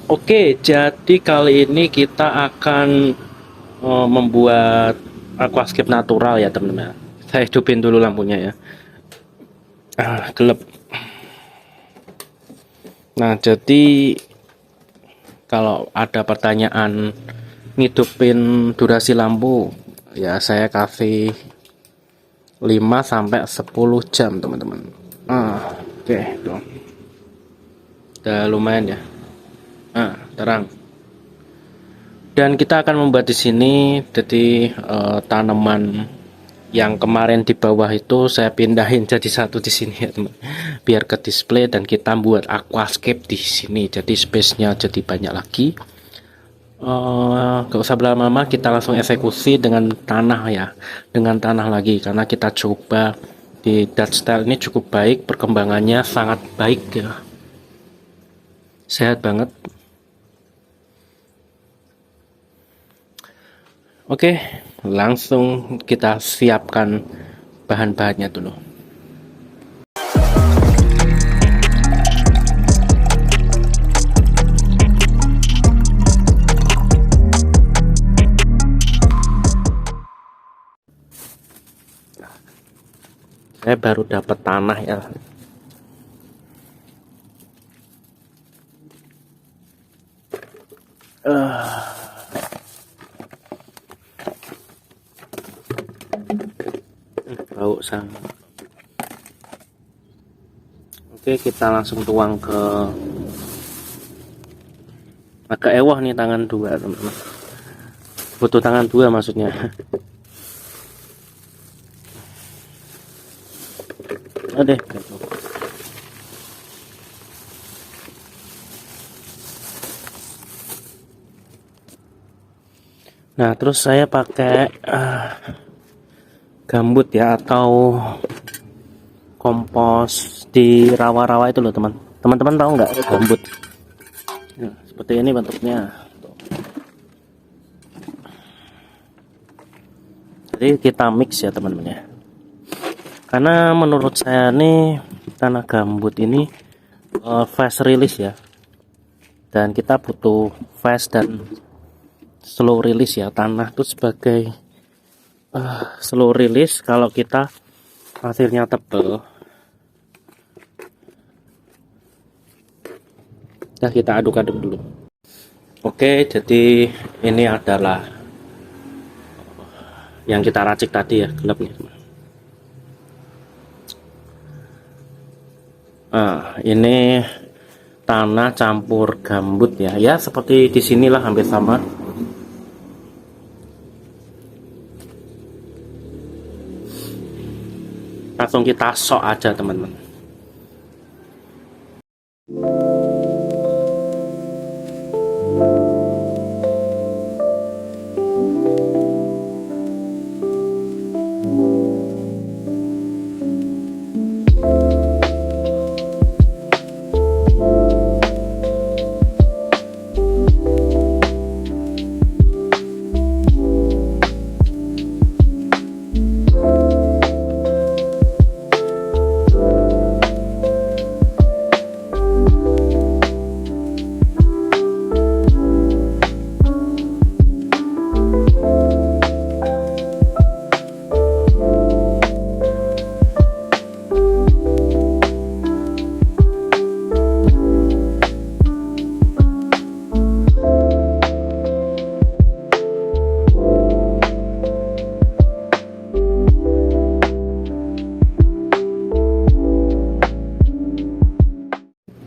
Oke, jadi kali ini kita akan membuat aquascape natural ya teman-teman. Saya hidupin dulu lampunya ya. Gelap. Nah, jadi kalau ada pertanyaan ngidupin durasi lampu, ya saya kasih 5 sampai 10 jam teman-teman. Oke, tuh. Udah lumayan ya. Terang. Dan kita akan membuat di sini jadi tanaman yang kemarin di bawah itu saya pindahin jadi satu di sini ya teman, biar ke display, dan kita buat aquascape di sini jadi space-nya jadi banyak lagi. Gak usah berlama-lama, kita langsung eksekusi dengan tanah ya, dengan tanah lagi, karena kita coba di Dutch style ini cukup baik, perkembangannya sangat baik ya, sehat banget. Oke, langsung kita siapkan bahan-bahannya dulu. Saya baru dapat tanah ya. Bau sama. Oke, kita langsung tuang ke agak ewah nih tangan dua teman-teman. Butuh tangan dua maksudnya. Oke. Nah, terus saya pakai gambut ya, atau kompos di rawa-rawa itu loh teman-teman tahu nggak gambut? Nah, seperti ini bentuknya. Jadi kita mix ya teman-teman ya, karena menurut saya nih tanah gambut ini fast release ya, dan kita butuh fast dan slow release ya. Tanah itu sebagai slow release kalau kita hasilnya tebal. Nah, kita aduk-aduk dulu. Oke, jadi ini adalah yang kita racik tadi ya, gelapnya. Ini tanah campur gambut ya, ya seperti di sinilah hampir sama. Langsung kita sok aja teman-teman.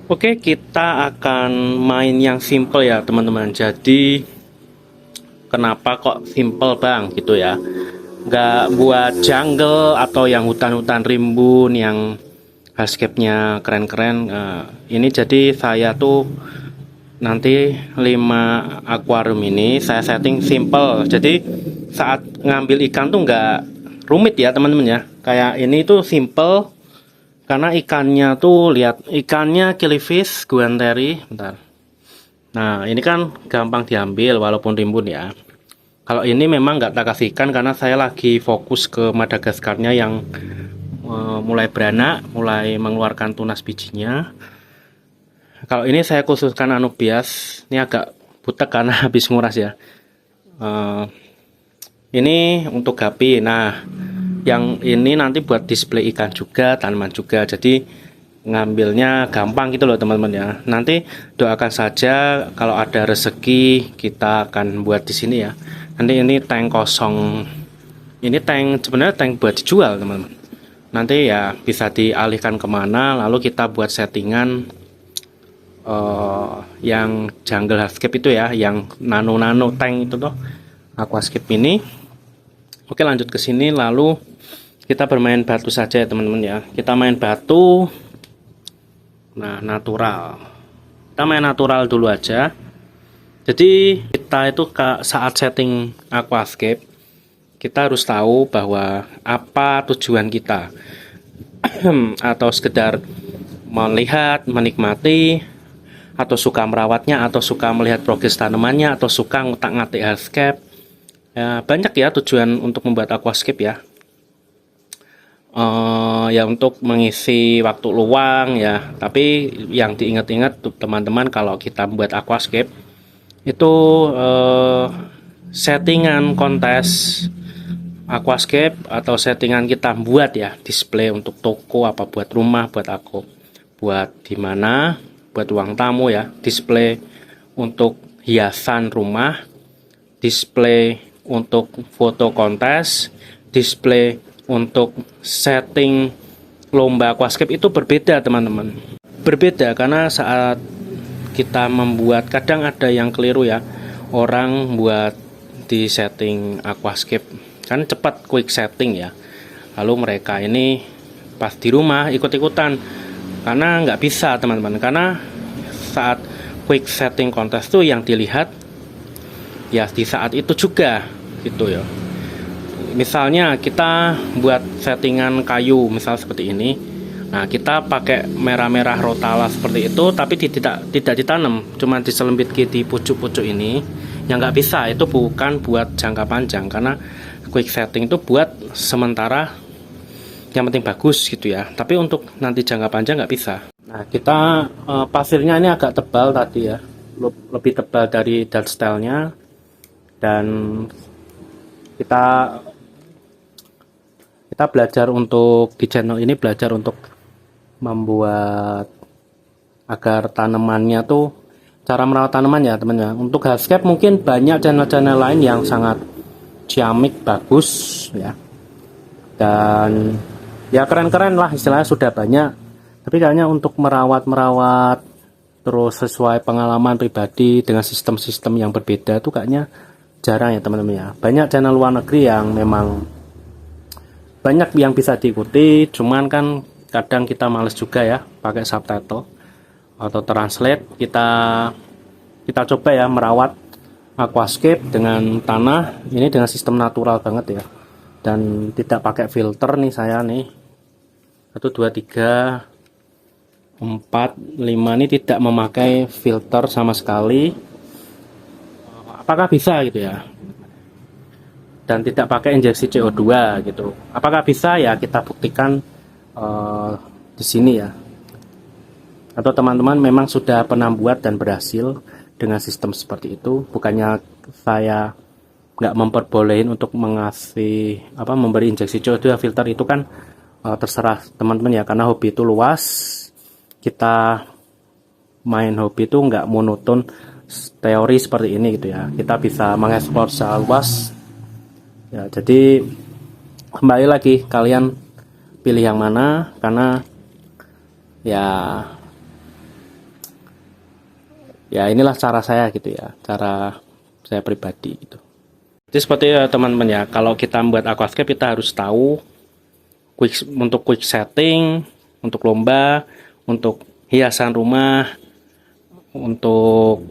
Oke, kita akan main yang simple ya teman-teman. Jadi kenapa kok simple bang gitu ya, nggak buat jungle atau yang hutan-hutan rimbun yang landscape-nya keren-keren. Ini jadi saya tuh nanti 5 akuarium ini saya setting simple, jadi saat ngambil ikan tuh nggak rumit ya teman-teman ya. Kayak ini tuh simple karena ikannya tuh, lihat ikannya killifish guanteri, bentar. Nah ini kan gampang diambil walaupun rimbun ya. Kalau ini memang nggak tak kasih ikan karena saya lagi fokus ke Madagaskarnya yang mulai beranak, mulai mengeluarkan tunas bijinya. Kalau ini saya khususkan Anubias, ini agak butek karena habis nguras ya. Ini untuk gapi. Nah, yang ini nanti buat display ikan juga, tanaman juga. Jadi ngambilnya gampang gitu loh teman-teman ya. Nanti doakan saja kalau ada rezeki kita akan buat di sini ya. Nanti ini tank kosong. Ini tank sebenarnya tank buat dijual teman-teman. Nanti ya bisa dialihkan kemana, lalu kita buat settingan yang jungle hardscape itu ya, yang nano tank itu tuh aquascape ini. Oke, lanjut ke sini, lalu kita bermain batu saja ya teman-teman ya. Kita main batu. Nah, natural. Kita main natural dulu aja. Jadi kita itu saat setting aquascape, kita harus tahu bahwa apa tujuan kita. Atau sekedar melihat, menikmati, atau suka merawatnya, atau suka melihat progres tanamannya, atau suka ngutak-ngatik hardscape. Ya, banyak ya tujuan untuk membuat aquascape ya. Ya untuk mengisi waktu luang ya. Tapi yang diingat-ingat teman-teman, kalau kita membuat aquascape itu settingan kontes aquascape atau settingan kita buat ya, display untuk toko, apa buat rumah, buat aku, buat dimana, buat ruang tamu ya, display untuk hiasan rumah, display untuk foto kontes, display untuk setting lomba aquascape itu berbeda teman-teman. Berbeda karena saat kita membuat, kadang ada yang keliru ya, orang buat di setting aquascape kan cepat, quick setting ya, lalu mereka ini pas di rumah ikut-ikutan, karena nggak bisa teman-teman, karena saat quick setting kontes tuh yang dilihat ya di saat itu juga gitu ya. Misalnya kita buat settingan kayu misal seperti ini, nah kita pakai merah-merah rotala seperti itu, tapi tidak ditanam, cuma diselempit di pucuk-pucuk ini, yang nggak bisa, itu bukan buat jangka panjang, karena quick setting itu buat sementara, yang penting bagus gitu ya, tapi untuk nanti jangka panjang nggak bisa. Nah, kita pasirnya ini agak tebal tadi ya, lebih tebal dari dart style-nya, dan kita belajar untuk di channel ini, belajar untuk membuat agar tanamannya tuh, cara merawat tanaman ya teman-teman. Untuk hardscape mungkin banyak channel-channel lain yang sangat ciamik, bagus ya, dan ya keren-keren lah istilahnya, sudah banyak. Tapi kayaknya untuk merawat terus sesuai pengalaman pribadi dengan sistem-sistem yang berbeda tuh kayaknya jarang ya teman-teman ya. Banyak channel luar negeri yang memang banyak yang bisa diikuti, cuman kan kadang kita males juga ya pakai subtitle atau translate. Kita coba ya merawat aquascape dengan tanah ini dengan sistem natural banget ya, dan tidak pakai filter nih saya nih. 1 2 3 4 5 ini tidak memakai filter sama sekali. Apakah bisa gitu ya? Dan tidak pakai injeksi CO2 gitu. Apakah bisa ya, kita buktikan di sini ya. Atau teman-teman memang sudah pernah buat dan berhasil dengan sistem seperti itu. Bukannya saya nggak memperbolehin untuk memberi injeksi CO2 filter, itu kan terserah teman-teman ya, karena hobi itu luas. Kita main hobi itu nggak monoton teori seperti ini gitu ya, kita bisa mengeksplor secara luas ya. Jadi kembali lagi, kalian pilih yang mana, karena ya inilah cara saya gitu ya, cara saya pribadi gitu. Jadi seperti teman-teman ya, kalau kita membuat aquascape kita harus tahu untuk quick setting, untuk lomba, untuk hiasan rumah, untuk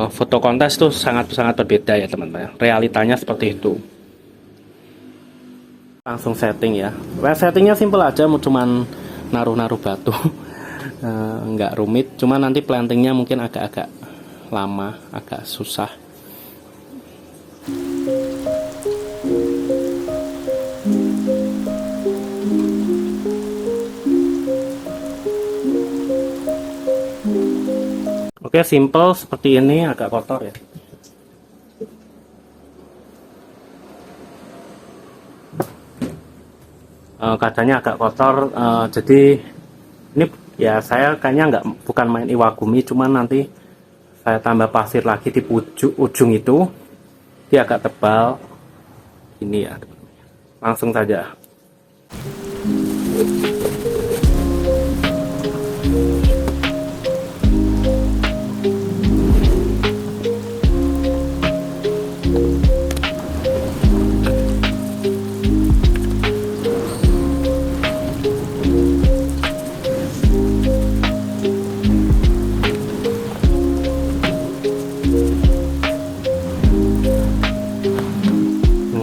foto kontes itu sangat berbeda ya teman-teman. Realitanya seperti itu. Langsung setting ya. Settingnya simple aja, cuman naruh batu. Nggak rumit, cuma nanti plantingnya mungkin agak-agak lama, agak susah. Oke, simple seperti ini, agak kotor ya. Kacanya agak kotor, jadi ini ya saya kayaknya bukan main Iwagumi, cuman nanti saya tambah pasir lagi di ujung itu, dia agak tebal ini ya. Langsung saja.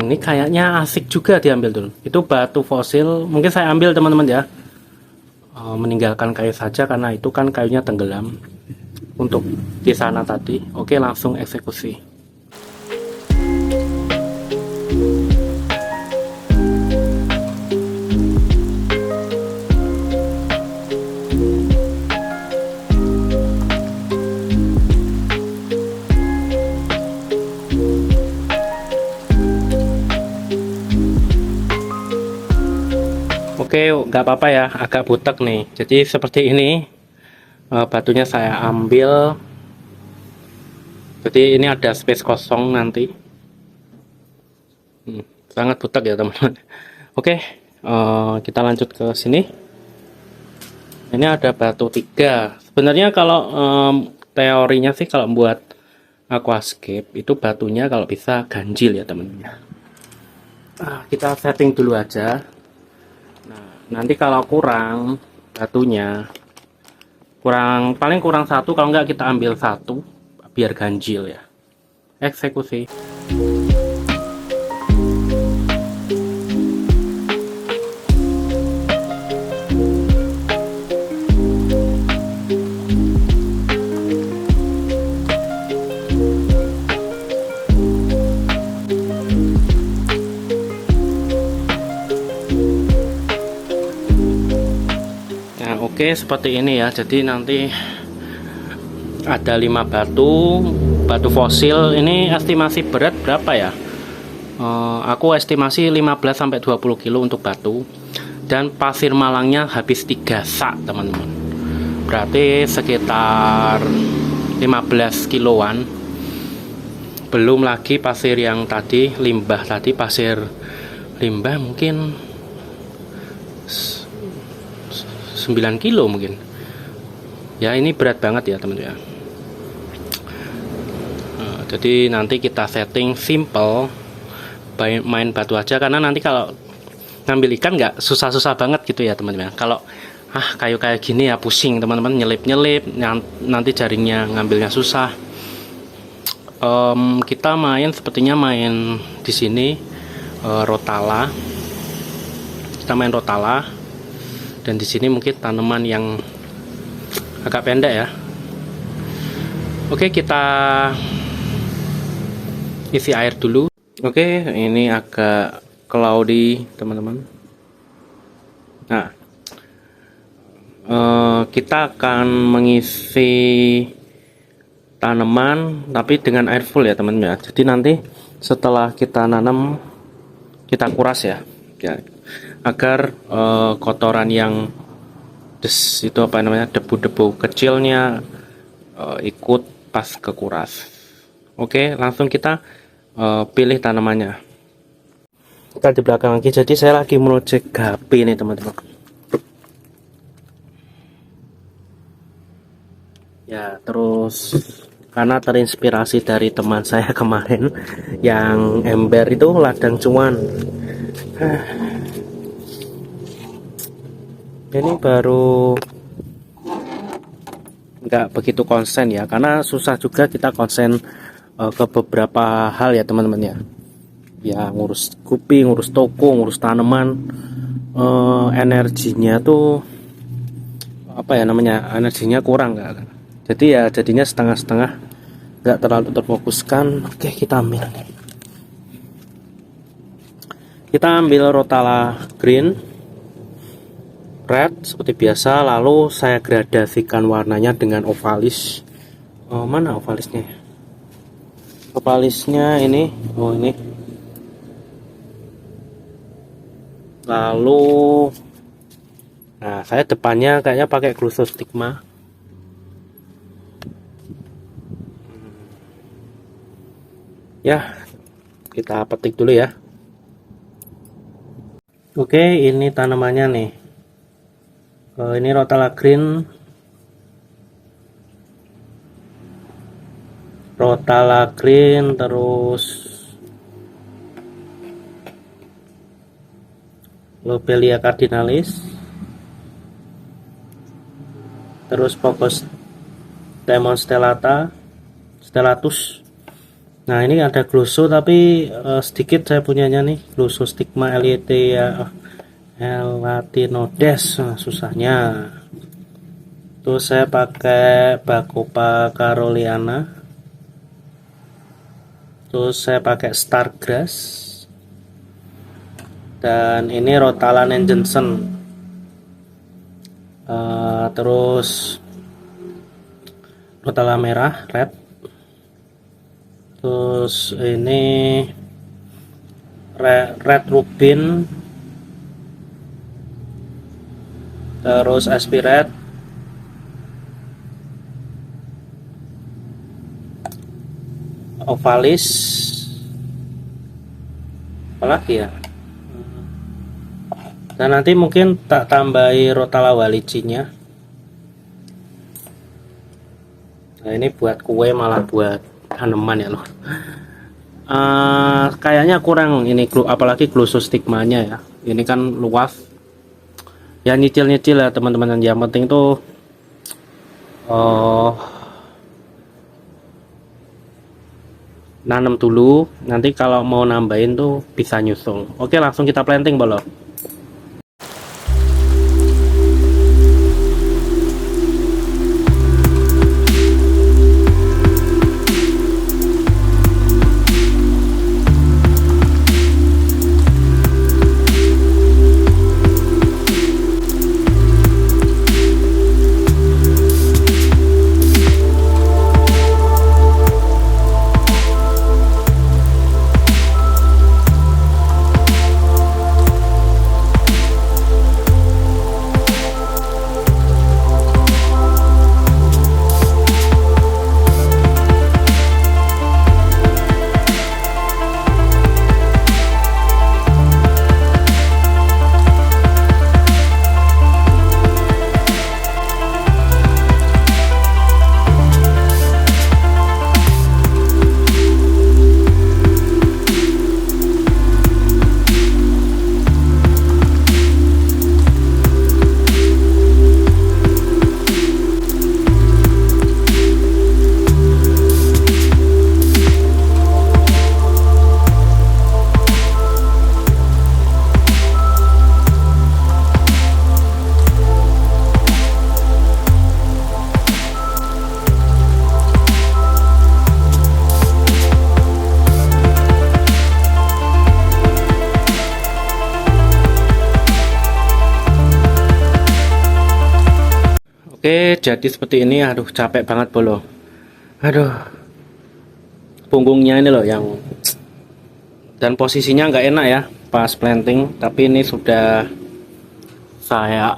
Ini kayaknya asik juga diambil dulu. Itu batu fosil, mungkin saya ambil teman-teman ya. Meninggalkan kayu saja karena itu kan kayunya tenggelam untuk di sana tadi. Oke, langsung eksekusi. Oke, nggak apa-apa ya, agak butek nih. Jadi seperti ini, batunya saya ambil. Jadi ini ada space kosong nanti. Sangat butek ya teman-teman. Oke, kita lanjut ke sini. Ini ada batu 3. Sebenarnya kalau teorinya sih kalau buat aquascape itu batunya kalau bisa ganjil ya teman-teman. Kita setting dulu aja. Nanti kalau kurang batunya, paling kurang 1, kalau enggak kita ambil 1 biar ganjil ya. Eksekusi. Oke, seperti ini ya. Jadi nanti ada 5 batu fosil. Ini estimasi berat berapa ya? Aku estimasi 15-20 kilo untuk batu. Dan pasir malangnya habis 3 sak teman-teman. Berarti sekitar 15 kiloan. Belum lagi pasir yang tadi, limbah tadi, pasir limbah mungkin 9 kilo mungkin ya. Ini berat banget ya teman-teman. Jadi nanti kita setting simple, main batu aja, karena nanti kalau ngambil ikan nggak susah-susah banget gitu ya teman-teman. Kalau kayu kayak gini ya pusing teman-teman, nyelip-nyelip, nanti jaringnya ngambilnya susah. Kita sepertinya main di sini rotala. Kita main rotala. Dan di sini mungkin tanaman yang agak pendek ya. Oke, kita isi air dulu. Oke, ini agak cloudy teman-teman. Nah, kita akan mengisi tanaman tapi dengan air full ya teman-teman. Jadi nanti setelah kita nanam kita kuras ya. Agar kotoran yang itu apa namanya, debu-debu kecilnya ikut pas kekuras. Oke, langsung kita pilih tanamannya. Kita di belakang lagi. Jadi saya lagi mengecek HP nih teman-teman. Ya, terus karena terinspirasi dari teman saya kemarin yang ember itu ladang cuan. Ini baru nggak begitu konsen ya, karena susah juga kita konsen ke beberapa hal ya teman-teman ya. Ya ngurus kuping, ngurus toko, ngurus tanaman, energinya tuh apa ya namanya, energinya kurang nggak. Jadi ya jadinya setengah-setengah, nggak terlalu terfokuskan. Oke, kita ambil. Kita ambil rotala green, red seperti biasa, lalu saya gradasikan warnanya dengan ovalis Oh, mana ovalisnya? Ovalisnya ini, oh ini. Lalu, nah saya depannya kayaknya pakai Glucostigma. Ya, kita petik dulu ya. Oke, ini tanamannya nih. Ini Rotala Green. Rotala Green, terus Lobelia cardinalis, terus Pocos Demon stellatus. Nah, ini ada gloso tapi sedikit saya punyanya nih, Glossostigma elatinodes. Nah, susahnya. Terus saya pakai Bacopa caroliana. Terus saya pakai Stargrass. Dan ini Rotala Nanjensen. Terus Rotala merah, red. Terus ini red rubin. Terus aspiret. Ovalis, apalagi ya. Dan nanti mungkin tak tambahi Rotala walicinya. Nah, ini buat kue malah buat tanaman ya loh. Kayaknya kurang ini, apalagi Glossostigmanya ya. Ini kan luas. Ya nyicil-nyicil ya teman-teman. Yang penting tuh nanam dulu, nanti kalau mau nambahin tuh bisa nyusung. Oke, langsung kita planting boleh. Oke, jadi seperti ini. Aduh, capek banget bolo. Aduh, punggungnya ini loh yang, dan posisinya nggak enak ya pas planting. Tapi ini sudah saya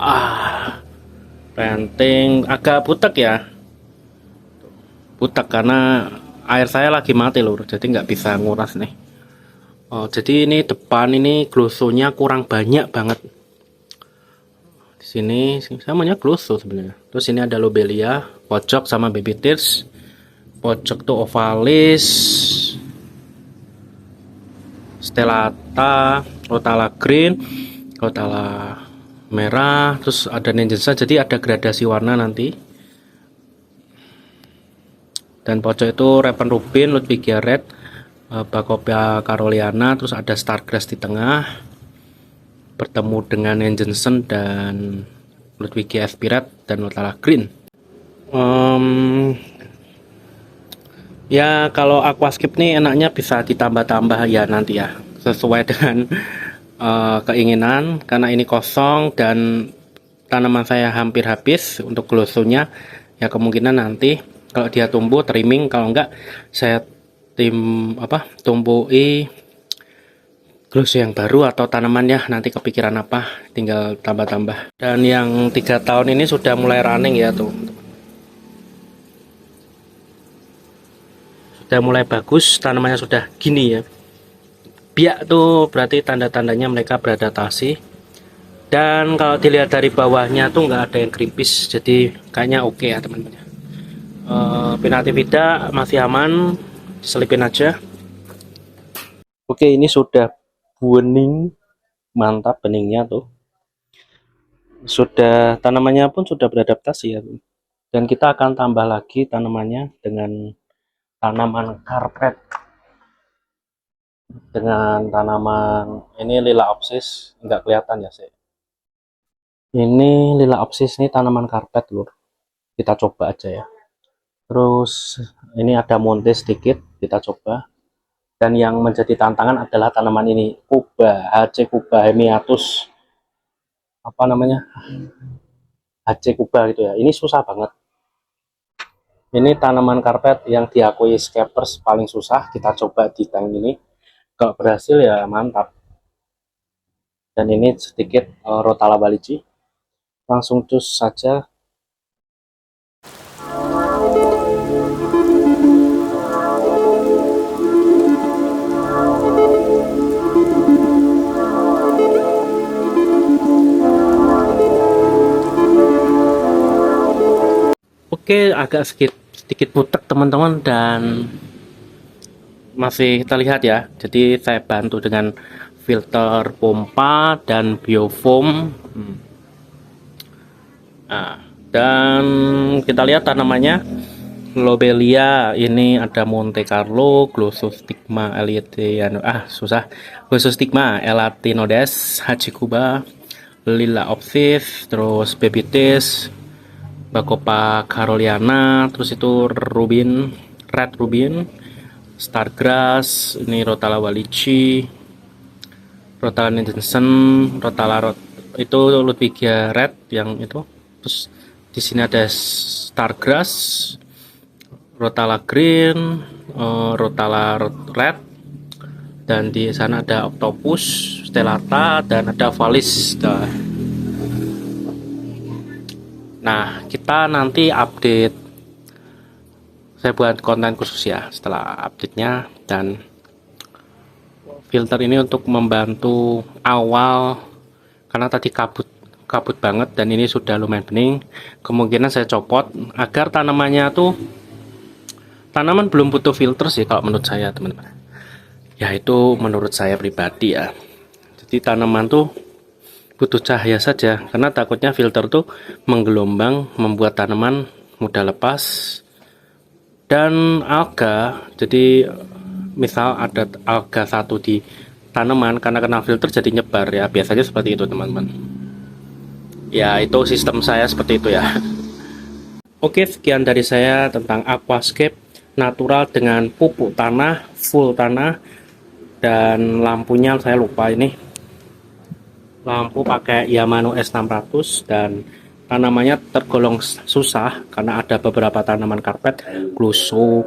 planting agak butek ya, butek karena air saya lagi mati loh, jadi nggak bisa nguras nih. Oh, jadi ini depan ini glosonya kurang banyak banget. Di sini samanya gloso sebenarnya. Terus ini ada lobelia, pojok sama baby tears. Pojok tuh ovalis, stellata, rotala green, rotala merah, terus ada nanjensa. Jadi ada gradasi warna nanti. Dan pojok itu Raven Rubin, Ludwigia Red, Bacopa caroliana, terus ada Stargrass di tengah bertemu dengan Nanjensen dan Ludwigia Aspiret dan Rotala Green. Ya kalau aquascape nih enaknya bisa ditambah-tambah ya nanti ya, sesuai dengan keinginan. Karena ini kosong dan tanaman saya hampir habis untuk glosonya, ya kemungkinan nanti Kalau dia tumbuh trimming, kalau enggak saya tumbuhi glus yang baru atau tanaman ya, nanti kepikiran apa tinggal tambah-tambah. Dan yang 3 tahun ini sudah mulai running ya tuh, sudah mulai bagus, tanamannya sudah gini ya. Biak tuh berarti tanda-tandanya mereka beradaptasi. Dan kalau dilihat dari bawahnya tuh nggak ada yang krimpis, jadi kayaknya oke ya teman-teman. Pinnatifida masih aman, selipin aja. Oke, ini sudah bening, mantap beningnya tuh. Sudah, tanamannya pun sudah beradaptasi ya. Dan kita akan tambah lagi tanamannya dengan tanaman karpet. Dengan tanaman ini lila opsis, nggak kelihatan ya sih. Ini lila opsis, ini tanaman karpet lur. Kita coba aja ya. Terus ini ada monte sedikit, kita coba. Dan yang menjadi tantangan adalah tanaman ini, Kuba, HC Kuba hemiatus, apa namanya, HC Kuba gitu ya. Ini susah banget. Ini tanaman karpet yang diakui scapers paling susah. Kita coba di tank ini. Kalau berhasil ya mantap. Dan ini sedikit Rotala balici. Langsung cus saja. Oke, agak sedikit putek teman-teman, dan masih terlihat ya. Jadi saya bantu dengan filter pompa dan biofoam. Nah, dan kita lihat tanamannya Lobelia, ini ada Monte Carlo, Glossostigma susah, Glossostigma elatinodes, Hachikuba, Lila opsis, terus Bebitis, Bacopa caroliana, terus itu Rubin, Red Rubin, Stargrass, ini Rotala walici, Rotala Nidensen, itu Ludwigia Red yang itu. Terus di sini ada Stargrass, Rotala Green, Rotala Red, dan di sana ada Octopus, Stellata, dan ada Valis. Nah, kita nanti update. Saya buat konten khusus ya setelah update-nya, dan filter ini untuk membantu awal karena tadi kabut banget dan ini sudah lumayan bening. Kemungkinan saya copot agar tanamannya tuh, tanaman belum butuh filter sih kalau menurut saya teman-teman. Ya itu menurut saya pribadi ya. Jadi tanaman tuh butuh cahaya saja, karena takutnya filter tuh menggelombang, membuat tanaman mudah lepas. Dan alga, jadi misal ada alga satu di tanaman, karena kena filter jadi nyebar ya, biasanya seperti itu teman-teman. Ya itu sistem saya seperti itu ya. Oke, sekian dari saya tentang aquascape natural dengan pupuk tanah, full tanah, dan lampunya saya lupa ini. Lampu pakai Yamano S600, dan tanamannya tergolong susah karena ada beberapa tanaman karpet, Gluso,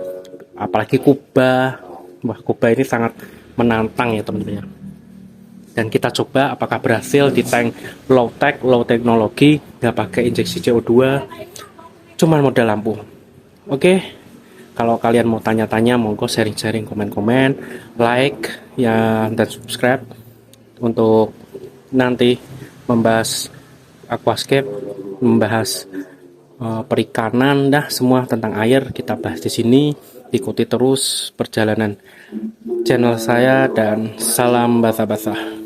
apalagi Kuba. Wah, Kuba ini sangat menantang ya teman-teman. Dan kita coba apakah berhasil di tank low tech, low teknologi, nggak pakai injeksi CO2, cuman modal lampu. Oke, kalau kalian mau tanya-tanya, monggo sharing-sharing, komen-komen, like ya, dan subscribe untuk nanti membahas aquascape, membahas perikanan, dah semua tentang air kita bahas di sini. Ikuti terus perjalanan channel saya, dan salam basah-basah.